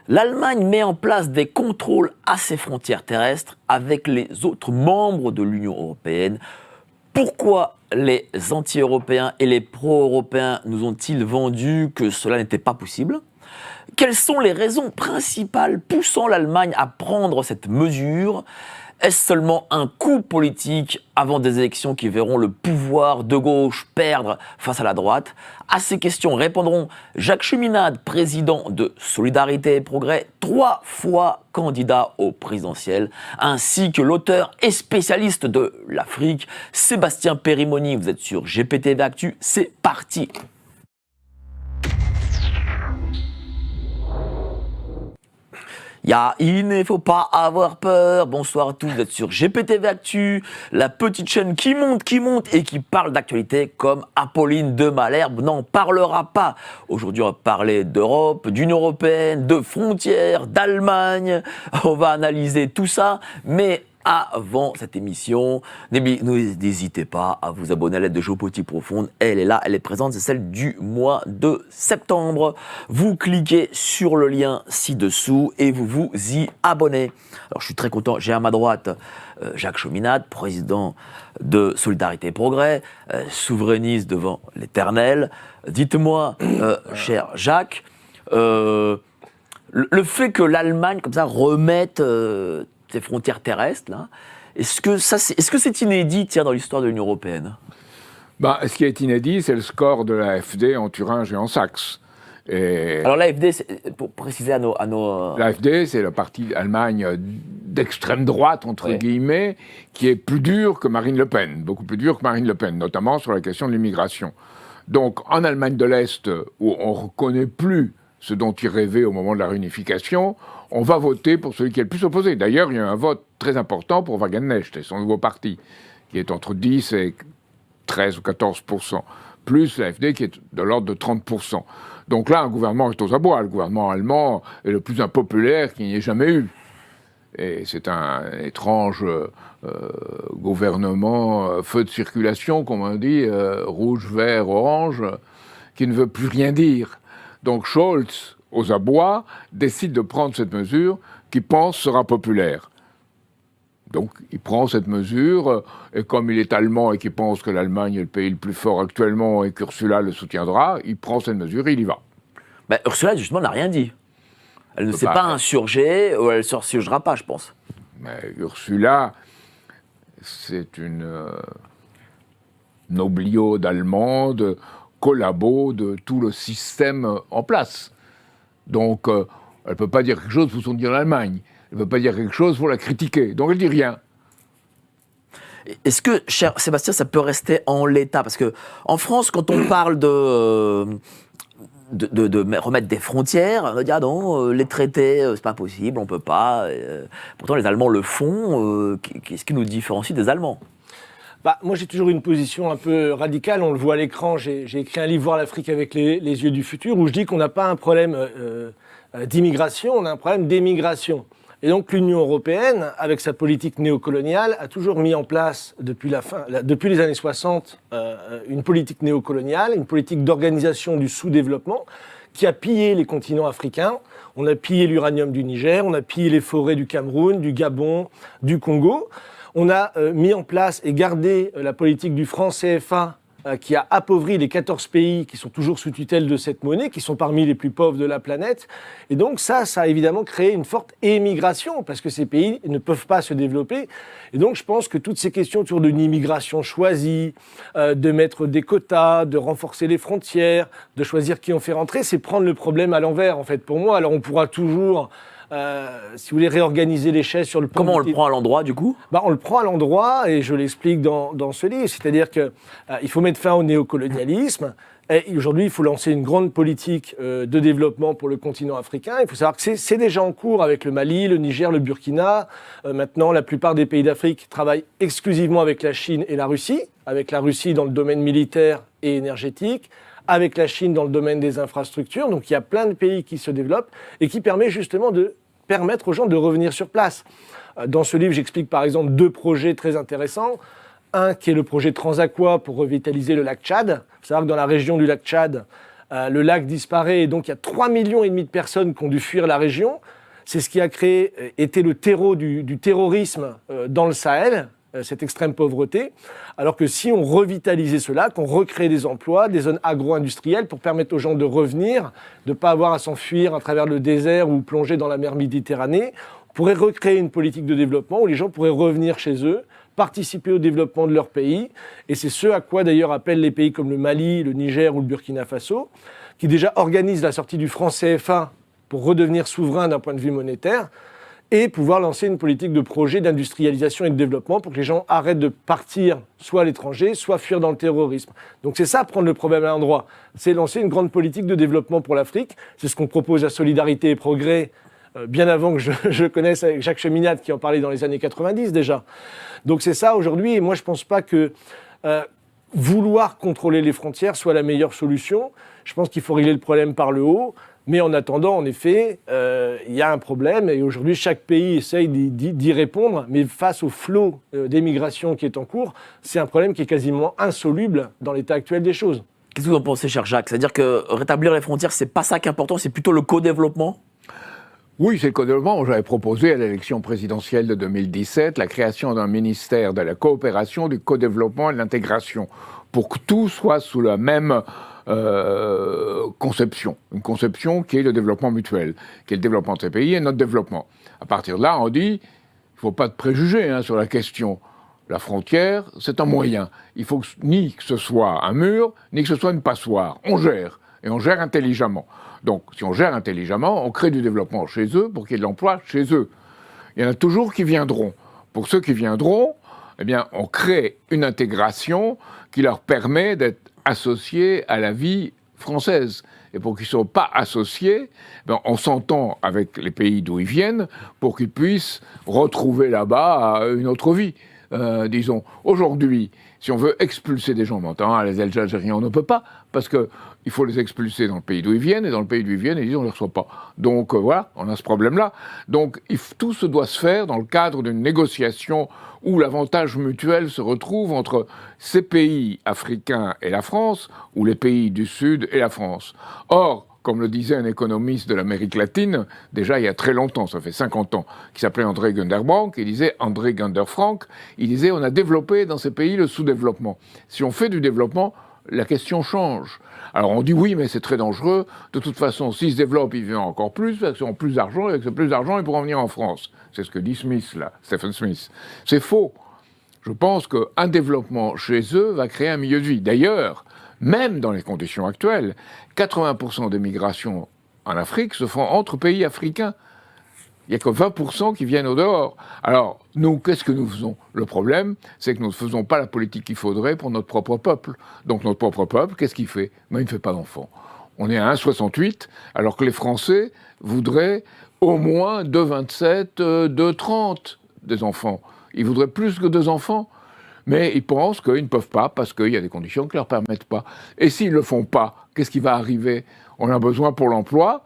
L'Allemagne met en place des contrôles à ses frontières terrestres avec les autres membres de l'Union européenne. Pourquoi les anti-européens et les pro-européens nous ont-ils vendu que cela n'était pas possible ? Quelles sont les raisons principales poussant l'Allemagne à prendre cette mesure ? Est-ce seulement un coup politique avant des élections qui verront le pouvoir de gauche perdre face à la droite ? À ces questions répondront Jacques Cheminade, président de Solidarité et Progrès, 3 fois candidat au présidentiel, ainsi que l'auteur et spécialiste de l'Afrique, Sébastien Périmoni. Vous êtes sur GPTV Actu, c'est parti. Il ne faut pas avoir peur. Bonsoir à tous, vous êtes sur GPTV Actu, la petite chaîne qui monte et qui parle d'actualité comme Apolline de Malherbe n'en parlera pas. Aujourd'hui, on va parler d'Europe, d'Union européenne, de frontières, d'Allemagne. On va analyser tout ça, mais avant cette émission, n'hésitez pas à vous abonner à l'aide de Géopolitique Profonde. Elle est là, elle est présente, c'est celle du mois de septembre. Vous cliquez sur le lien ci-dessous et vous vous y abonnez. Alors je suis très content, j'ai à ma droite Jacques Cheminade, président de Solidarité et Progrès, souverainiste devant l'éternel. Dites-moi, cher Jacques, le fait que l'Allemagne, comme ça, remette ces frontières terrestres, là. Est-ce que c'est inédit, dans l'histoire de l'Union européenne ? Ce qui est inédit, c'est le score de l'AfD en Thuringe et en Saxe. Alors l'AfD, pour préciser à nos... L'AfD, c'est le parti d'Allemagne d'extrême droite, entre guillemets, qui est plus dur que Marine Le Pen, beaucoup plus dur que Marine Le Pen, notamment sur la question de l'immigration. Donc en Allemagne de l'Est, où on ne reconnaît plus ce dont il rêvait au moment de la réunification, on va voter pour celui qui est le plus opposé. D'ailleurs, il y a un vote très important pour Wagenknecht et son nouveau parti, qui est entre 10 et 13 ou 14%, plus l'AfD qui est de l'ordre de 30%. Donc là, un gouvernement est aux abois. Le gouvernement allemand est le plus impopulaire qu'il n'y ait jamais eu. Et c'est un étrange gouvernement feu de circulation, comme on dit, rouge, vert, orange, qui ne veut plus rien dire. Donc Scholz, aux abois, décide de prendre cette mesure qu'il pense sera populaire. Donc il prend cette mesure, et comme il est allemand et qu'il pense que l'Allemagne est le pays le plus fort actuellement et qu'Ursula le soutiendra, il prend cette mesure et il y va. Ursula, justement, n'a rien dit. Elle ne s'est pas insurgée, ou elle ne s'insurgera pas, je pense. Mais Ursula, c'est une nobliaude allemande, collabo de tout le système en place. Donc, elle ne peut pas dire quelque chose pour soutenir l'Allemagne. Elle ne peut pas dire quelque chose pour la critiquer. Donc, elle ne dit rien. Est-ce que, cher Sébastien, ça peut rester en l'état ? Parce qu'en France, quand on parle de remettre des frontières, on dit « Ah non, les traités, c'est pas possible, on ne peut pas. » Pourtant, les Allemands le font. Qu'est-ce qui nous différencie des Allemands ? Moi, j'ai toujours une position un peu radicale. On le voit à l'écran. J'ai écrit un livre « Voir l'Afrique avec les yeux du futur » où je dis qu'on n'a pas un problème d'immigration, on a un problème d'émigration. Et donc, l'Union européenne, avec sa politique néocoloniale, a toujours mis en place, depuis les années 60, une politique néocoloniale, une politique d'organisation du sous-développement qui a pillé les continents africains. On a pillé l'uranium du Niger, on a pillé les forêts du Cameroun, du Gabon, du Congo. On a mis en place et gardé la politique du franc CFA qui a appauvri les 14 pays qui sont toujours sous tutelle de cette monnaie, qui sont parmi les plus pauvres de la planète. Et donc ça a évidemment créé une forte émigration parce que ces pays ne peuvent pas se développer. Et donc je pense que toutes ces questions autour d'une immigration choisie, de mettre des quotas, de renforcer les frontières, de choisir qui on fait rentrer, c'est prendre le problème à l'envers en fait pour moi. Alors on pourra toujours... si vous voulez réorganiser les chaises sur le plan... Comment on le prend à l'endroit, du coup ? On le prend à l'endroit, et je l'explique dans ce livre. C'est-à-dire qu'il faut mettre fin au néocolonialisme. Et aujourd'hui, il faut lancer une grande politique de développement pour le continent africain. Il faut savoir que c'est déjà en cours avec le Mali, le Niger, le Burkina. Maintenant, la plupart des pays d'Afrique travaillent exclusivement avec la Chine et la Russie. Avec la Russie dans le domaine militaire et énergétique, avec la Chine dans le domaine des infrastructures. Donc il y a plein de pays qui se développent et qui permet justement de permettre aux gens de revenir sur place. Dans ce livre, j'explique par exemple 2 projets très intéressants. Un qui est le projet Transaqua pour revitaliser le lac Tchad. Il faut savoir que dans la région du lac Tchad, le lac disparaît et donc il y a 3,5 millions de personnes qui ont dû fuir la région. C'est ce qui a été le terreau du terrorisme dans le Sahel, cette extrême pauvreté. Alors que si on revitalisait ce lac, on recréait des emplois, des zones agro-industrielles pour permettre aux gens de revenir, de ne pas avoir à s'enfuir à travers le désert ou plonger dans la mer Méditerranée, on pourrait recréer une politique de développement où les gens pourraient revenir chez eux, participer au développement de leur pays. Et c'est ce à quoi d'ailleurs appellent les pays comme le Mali, le Niger ou le Burkina Faso, qui déjà organisent la sortie du franc CFA pour redevenir souverain d'un point de vue monétaire et pouvoir lancer une politique de projet d'industrialisation et de développement pour que les gens arrêtent de partir soit à l'étranger, soit fuir dans le terrorisme. Donc c'est ça, prendre le problème à l'endroit. C'est lancer une grande politique de développement pour l'Afrique. C'est ce qu'on propose à Solidarité et Progrès, bien avant que je connaisse avec Jacques Cheminade qui en parlait dans les années 90 déjà. Donc c'est ça aujourd'hui, et moi je ne pense pas que vouloir contrôler les frontières soit la meilleure solution. Je pense qu'il faut régler le problème par le haut. Mais en attendant, en effet, il y a un problème et aujourd'hui, chaque pays essaye d'y répondre. Mais face au flot d'émigration qui est en cours, c'est un problème qui est quasiment insoluble dans l'état actuel des choses. Qu'est-ce que vous en pensez, cher Jacques? C'est-à-dire que rétablir les frontières, c'est pas ça qui est important, c'est plutôt le co-développement? Oui, c'est le co-développement. J'avais proposé à l'élection présidentielle de 2017 la création d'un ministère de la coopération, du co-développement et de l'intégration pour que tout soit sous la même conception. Une conception qui est le développement mutuel, qui est le développement de ces pays et notre développement. À partir de là, on dit, il ne faut pas de préjugés sur la question. La frontière, c'est un moyen. Il faut ni que ce soit un mur, ni que ce soit une passoire. On gère, et on gère intelligemment. Donc, si on gère intelligemment, on crée du développement chez eux pour qu'il y ait de l'emploi chez eux. Il y en a toujours qui viendront. Pour ceux qui viendront, eh bien, on crée une intégration qui leur permet d'être associés à la vie française. Et pour qu'ils ne soient pas associés, ben on s'entend avec les pays d'où ils viennent pour qu'ils puissent retrouver là-bas une autre vie. Disons, aujourd'hui, si on veut expulser des gens, maintenant, les Algériens, on ne peut pas, parce qu'il faut les expulser dans le pays d'où ils viennent, et dans le pays d'où ils viennent, ils disent on ne les reçoit pas. Donc voilà, on a ce problème-là. Donc tout se doit se faire dans le cadre d'une négociation où l'avantage mutuel se retrouve entre ces pays africains et la France, ou les pays du Sud et la France. Or, comme le disait un économiste de l'Amérique latine, déjà il y a très longtemps, ça fait 50 ans, qui s'appelait André Gunderbank, il disait, André Gunderfrank, il disait on a développé dans ces pays le sous-développement. Si on fait du développement, la question change. Alors on dit oui, mais c'est très dangereux. De toute façon, s'ils se développent, ils viennent encore plus, parce qu'ils ont plus d'argent, et avec ce plus d'argent, ils pourront venir en France. C'est ce que dit Smith, là, Stephen Smith. C'est faux. Je pense qu'un développement chez eux va créer un milieu de vie. D'ailleurs, même dans les conditions actuelles, 80% des migrations en Afrique se font entre pays africains. Il n'y a que 20% qui viennent au dehors. Alors, nous, qu'est-ce que nous faisons? Le problème, c'est que nous ne faisons pas la politique qu'il faudrait pour notre propre peuple. Donc notre propre peuple, qu'est-ce qu'il fait? Il ne fait pas d'enfants. On est à 1,68, alors que les Français voudraient au moins 2,27, 2,30 des enfants. Ils voudraient plus que 2 enfants. Mais ils pensent qu'ils ne peuvent pas parce qu'il y a des conditions qui ne leur permettent pas. Et s'ils ne le font pas, qu'est-ce qui va arriver? On a besoin pour l'emploi,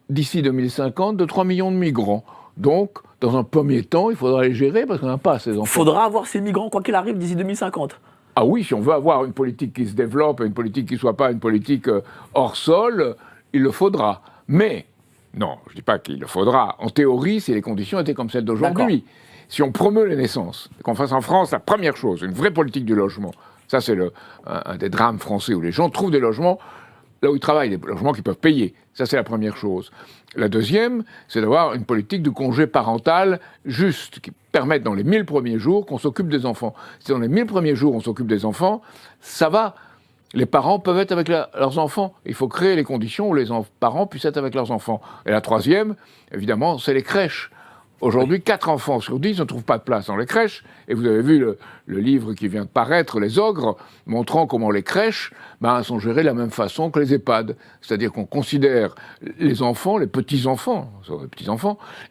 d'ici 2050, de 3 millions de migrants. Donc, dans un premier temps, il faudra les gérer parce qu'on n'a pas ces enfants. Il faudra avoir ces migrants, quoi qu'il arrive, d'ici 2050. Ah oui, si on veut avoir une politique qui se développe, une politique qui ne soit pas une politique hors sol, il le faudra. Mais, non, je ne dis pas qu'il le faudra. En théorie, si les conditions étaient comme celles d'aujourd'hui. Si on promeut les naissances, qu'on fasse en France la première chose, une vraie politique du logement, ça c'est un des drames français où les gens trouvent des logements là où ils travaillent, des logements qu'ils peuvent payer. Ça c'est la première chose. La deuxième, c'est d'avoir une politique de congé parental juste, qui permette dans les 1000 premiers jours qu'on s'occupe des enfants. Si dans les 1000 premiers jours on s'occupe des enfants, ça va. Les parents peuvent être avec leurs enfants. Il faut créer les conditions où les parents puissent être avec leurs enfants. Et la troisième, évidemment, c'est les crèches. Aujourd'hui, 4 enfants sur 10 ne trouvent pas de place dans les crèches. Et vous avez vu le livre qui vient de paraître, Les Ogres, montrant comment les crèches sont gérées de la même façon que les EHPAD. C'est-à-dire qu'on considère les enfants, les petits-enfants,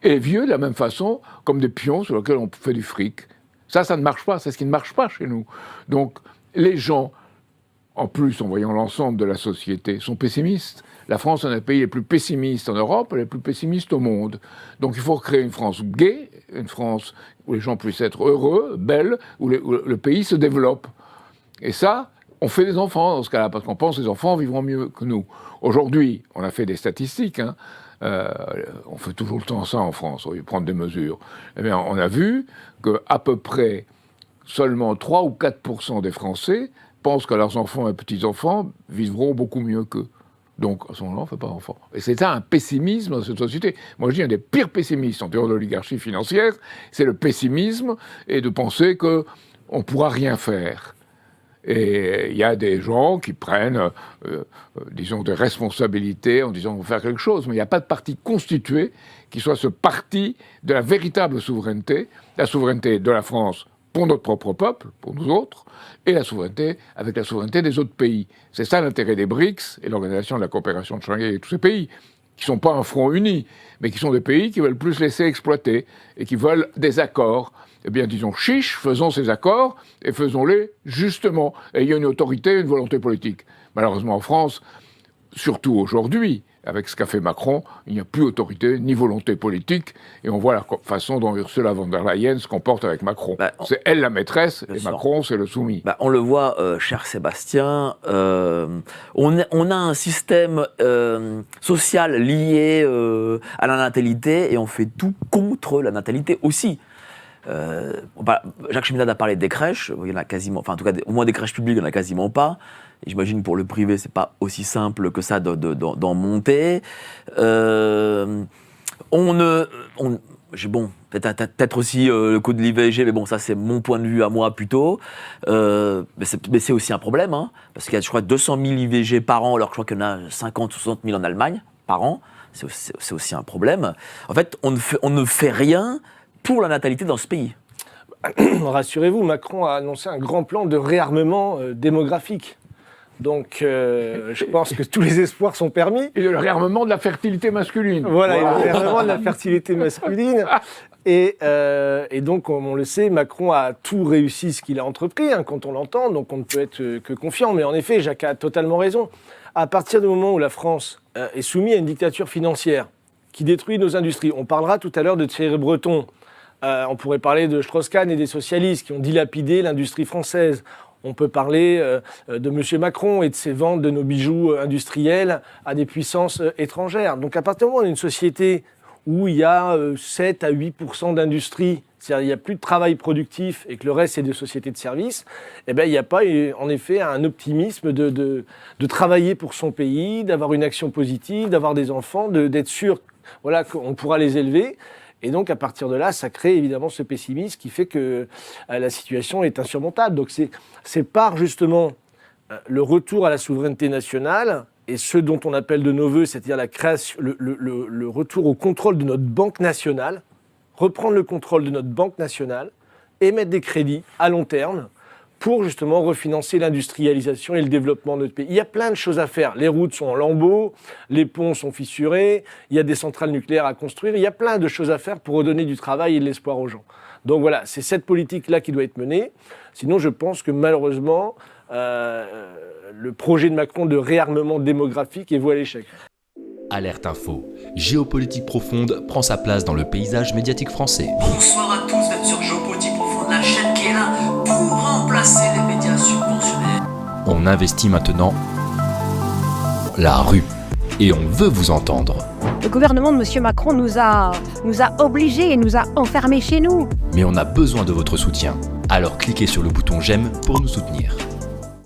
et les vieux de la même façon, comme des pions sur lesquels on fait du fric. Ça ne marche pas. C'est ce qui ne marche pas chez nous. Donc, les gens, en plus, en voyant l'ensemble de la société, sont pessimistes. La France est un des pays les plus pessimistes en Europe et les plus pessimistes au monde. Donc il faut créer une France gaie, une France où les gens puissent être heureux, belle, où le pays se développe. Et ça, on fait des enfants dans ce cas-là, parce qu'on pense que les enfants vivront mieux que nous. Aujourd'hui, on a fait des statistiques, on fait toujours le temps ça en France, on va prendre des mesures. Eh bien, on a vu qu'à peu près seulement 3 ou 4% des Français pensent que leurs enfants et petits-enfants vivront beaucoup mieux qu'eux. Donc, à ce moment-là, on ne fait pas d'enfants. Et c'est un pessimisme dans cette société. Moi, je dis un des pires pessimistes en termes d'oligarchie financière, c'est le pessimisme et de penser qu'on ne pourra rien faire. Et il y a des gens qui prennent, disons, des responsabilités en disant qu'on va faire quelque chose. Mais il n'y a pas de parti constitué qui soit ce parti de la véritable souveraineté, la souveraineté de la France pour notre propre peuple, pour nous autres, et la souveraineté avec la souveraineté des autres pays. C'est ça l'intérêt des BRICS et l'Organisation de la coopération de Shanghai et tous ces pays, qui ne sont pas un front uni, mais qui sont des pays qui veulent plus laisser exploiter et qui veulent des accords. Eh bien, disons, chiche, faisons ces accords et faisons-les justement. Et il y a une autorité, une volonté politique. Malheureusement, en France, surtout aujourd'hui, avec ce qu'a fait Macron, il n'y a plus autorité ni volonté politique. Et on voit la façon dont Ursula von der Leyen se comporte avec Macron. C'est elle la maîtresse et Macron, c'est le soumis. On le voit, cher Sébastien, on a un système social lié à la natalité et on fait tout contre la natalité aussi. Jacques Cheminade a parlé des crèches, il y en a quasiment, enfin en tout cas au moins des crèches publiques, il n'y en a quasiment pas. Et j'imagine pour le privé, c'est pas aussi simple que ça d'en monter. Peut-être aussi le coût de l'IVG, mais bon, ça c'est mon point de vue à moi plutôt. Mais c'est aussi un problème, parce qu'il y a, je crois, 200 000 IVG par an, alors que je crois qu'il y en a 50 ou 60 000 en Allemagne par an. C'est aussi un problème. En fait, on ne fait rien pour la natalité dans ce pays. Rassurez-vous, Macron a annoncé un grand plan de réarmement démographique. Donc, je pense que tous les espoirs sont permis. Et le réarmement de la fertilité masculine. Voilà. Le réarmement de la fertilité masculine. Et donc, comme on le sait, Macron a tout réussi ce qu'il a entrepris, quand on l'entend, donc on ne peut être que confiant. Mais en effet, Jacques a totalement raison. À partir du moment où la France est soumise à une dictature financière qui détruit nos industries, on parlera tout à l'heure de Thierry Breton, on pourrait parler de Strauss-Kahn et des socialistes qui ont dilapidé l'industrie française. On peut parler de M. Macron et de ses ventes de nos bijoux industriels à des puissances étrangères. Donc à partir du moment où on a une société où il y a 7 à 8% d'industrie, c'est-à-dire il n'y a plus de travail productif et que le reste c'est des sociétés de services, eh bien il n'y a pas en effet un optimisme de travailler pour son pays, d'avoir une action positive, d'avoir des enfants, d'être sûr qu'on pourra les élever. Et donc, à partir de là, ça crée évidemment ce pessimisme qui fait que la situation est insurmontable. Donc, c'est par justement le retour à la souveraineté nationale et ce dont on appelle de nos voeux, c'est-à-dire la création, le retour au contrôle de notre banque nationale, reprendre le contrôle de notre banque nationale, émettre des crédits à long terme pour justement refinancer l'industrialisation et le développement de notre pays. Il y a plein de choses à faire. Les routes sont en lambeaux, les ponts sont fissurés, il y a des centrales nucléaires à construire, il y a plein de choses à faire pour redonner du travail et de l'espoir aux gens. Donc voilà, c'est cette politique-là qui doit être menée. Sinon, je pense que malheureusement, le projet de Macron de réarmement démographique est voué à l'échec. Alerte Info. Géopolitique profonde prend sa place dans le paysage médiatique français. Bonsoir à tous, vous êtes sur Géopolitique profonde, la chaîne qui est là pour remplacer les médias subventionnés. On investit maintenant la rue et on veut vous entendre. Le gouvernement de M. Macron nous a obligés et nous a enfermés chez nous. Mais on a besoin de votre soutien. Alors cliquez sur le bouton j'aime pour nous soutenir.